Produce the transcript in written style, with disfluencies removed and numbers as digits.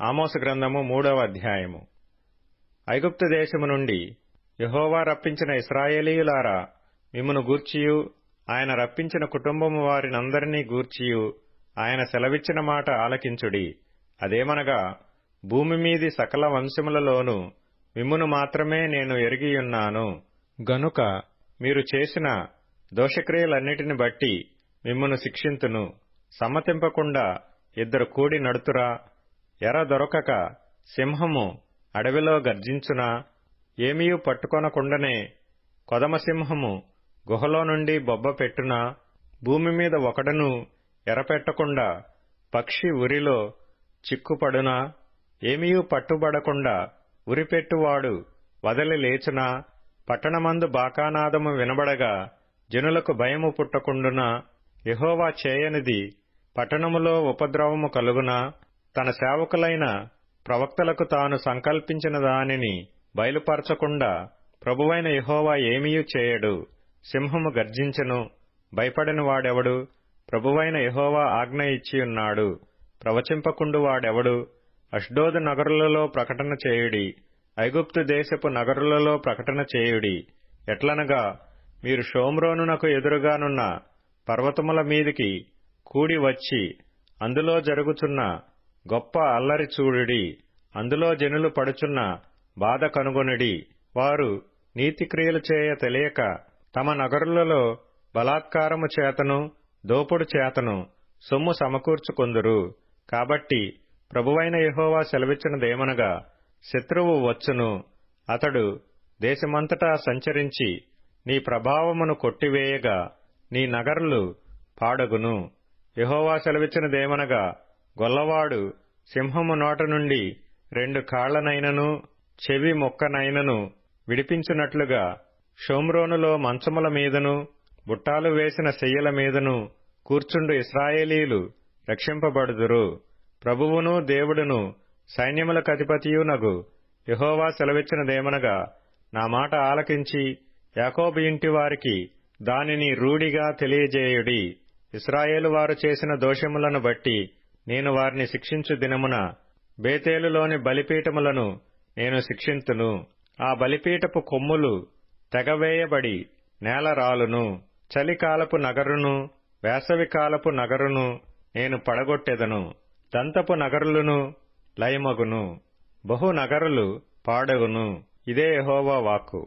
ఆమోసు గ్రంథము 3వ అధ్యాయము. ఐగుప్తు దేశము నుండి యెహోవా రప్పించిన ఇశ్రాయేలీయులారా, మిమ్మును గూర్చియు ఆయన రప్పించిన కుటుంబము వారినందరినీ గూర్చియు ఆయన సెలవిచ్చిన మాట ఆలకించుడి. అదేమనగా, భూమి మీది సకల వంశములలోనూ మిమ్మును మాత్రమే నేను ఎరిగియున్నాను. గనుక మీరు చేసిన దోషక్రియలన్నిటిని బట్టి మిమ్మును శిక్షింతును. సమ్మతింపకుండా ఇద్దరు కూడి నడుతురా? ఎర దొరకక సింహము అడవిలో గర్జించునా? ఏమీయూ పట్టుకొనకుండనే కొదమసింహము గుహలో నుండి బొబ్బ పెట్టునా? భూమి మీద ఒకడును ఎరపెట్టకుండా పక్షి ఉరిలో చిక్కుపడునా? ఏమీయూ పట్టుబడకుండా ఉరిపెట్టువాడు వదలి లేచునా? పట్టణమందు బాకానాదము వినబడగా జనులకు భయము పుట్టకుండునా? యెహోవా చేయనిది పట్టణములో ఉపద్రవము కలుగునా? తన సేవకులైన ప్రవక్తలకు తాను సంకల్పించిన దానిని బయలుపరచకుండా ప్రభువైన యెహోవా ఏమీయూ చేయడు. సింహము గర్జించెను, భయపడని వాడెవడు? ప్రభువైన యెహోవా ఆజ్ఞ ఇచ్చియున్నాడు, ప్రవచింపకుండు వాడెవడు? అష్డోదు నగరులలో ప్రకటన చేయుడి, ఐగుప్తు దేశపు నగరులలో ప్రకటన చేయుడి. ఎట్లనగా, మీరు షోమ్రోనునకు ఎదురుగానున్న పర్వతముల మీదికి కూడి వచ్చి అందులో జరుగుచున్న గొప్ప అల్లరి చూడుడి. అందులో జనులు పడుచున్న బాధ కనుగొనుడి. వారు నీతిక్రియలు చేయ తెలియక తమ నగరులలో బలాత్కారము చేతను దోపుడు చేతను సొమ్ము సమకూర్చుకొందురు. కాబట్టి ప్రభువైన యెహోవా సెలవిచ్చినదేమనగా, శత్రువు వచ్చును, అతడు దేశమంతటా సంచరించి నీ ప్రభావమును కొట్టివేయగా నీ నగరులు పాడగును. యెహోవా సెలవిచ్చినదేమనగా, గొల్లవాడు సింహము నోట నుండి 2 కాళ్లనైనను చెవి మొక్కనైనను విడిపించునట్లుగా షోమ్రోనులో మంచముల మీదను బుట్టాలు వేసిన శయ్యల మీదను కూర్చుండు ఇశ్రాయేలీయులు రక్షింపబడుదురు. ప్రభువును దేవుడును సైన్యములకధిపతియునగు యెహోవా సెలవిచ్చినదేమనగా, నా మాట ఆలకించి యాకోబు ఇంటి వారికి దానిని రూఢిగా తెలియజేయుడి. ఇశ్రాయేలు వారు చేసిన దోషములను బట్టి నేను వారిని శిక్షించు దినమున బేతేలులోని బలిపీఠములను నేను శిక్షింతును. ఆ బలిపీఠపు కొమ్ములు తెగవేయబడి నేల రాలును. చలికాలపు నగరును వేసవికాలపు నగరును నేను పడగొట్టెదను. దంతపు నగరులను లయమగును, బహు నగరులు పాడగును. ఇదే యెహోవా వాక్కు.